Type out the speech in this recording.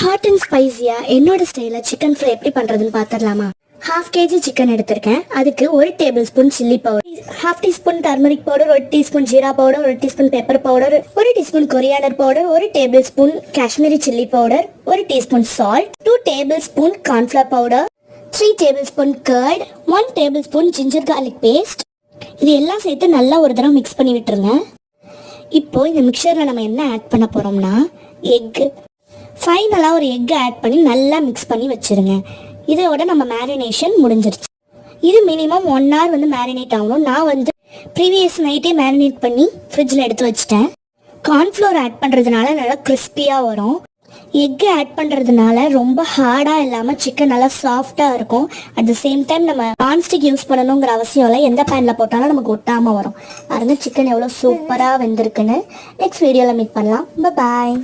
Hot and ஸ்பைசியா என்னோட ஸ்டைலில் chicken fry எப்படி பண்ணுறதுன்னு பார்த்துடலாமா? 1/2 kg சிக்கன் எடுத்திருக்கேன். அதுக்கு 1 tablespoon chilli powder, 1/2 teaspoon turmeric powder, 1 teaspoon jeera powder, 1 teaspoon pepper powder, 1 teaspoon coriander powder, 1 tablespoon Kashmiri chilli powder, 1 teaspoon salt, 2 tablespoon cornflour powder, 3 tablespoon curd, 1 tablespoon ginger garlic paste. இது எல்லாம் சேர்த்து நல்லா ஒரு தடவை mix பண்ணி விட்டுருங்க. இப்போ இந்த மிக்சரில் நம்ம என்ன ஆட் பண்ண போகிறோம்னா எக்கு. ஃபைனலாக ஒரு எக்கு ஆட் பண்ணி நல்லா மிக்ஸ் பண்ணி வச்சுருங்க. இதோட நம்ம மேரினேஷன் முடிஞ்சிருச்சு. இது மினிமம் 1 hour வந்து மேரினேட் ஆகணும். நான் வந்து ப்ரீவியஸ் நைட்டே மேரினேட் பண்ணி ஃப்ரிட்ஜில் எடுத்து வச்சுட்டேன். கார்ன்ஃப்ளவர் ஆட் பண்ணுறதுனால நல்லா கிறிஸ்பியாக வரும். எக்கு ஆட் பண்ணுறதுனால ரொம்ப ஹார்டாக இல்லாமல் சிக்கன் நல்லா சாஃப்டாக இருக்கும். அட் த சேம் டைம் நம்ம நான்ஸ்டிக் யூஸ் பண்ணணுங்கிற அவசியம் இல்லை. எந்த பேனில் போட்டாலும் நமக்கு ஒட்டாமல் வரும். பாருங்க சிக்கன் எவ்வளோ சூப்பராக வெந்திருக்குன்னு. நெக்ஸ்ட் வீடியோவில் மீட் பண்ணலாம். பாய்.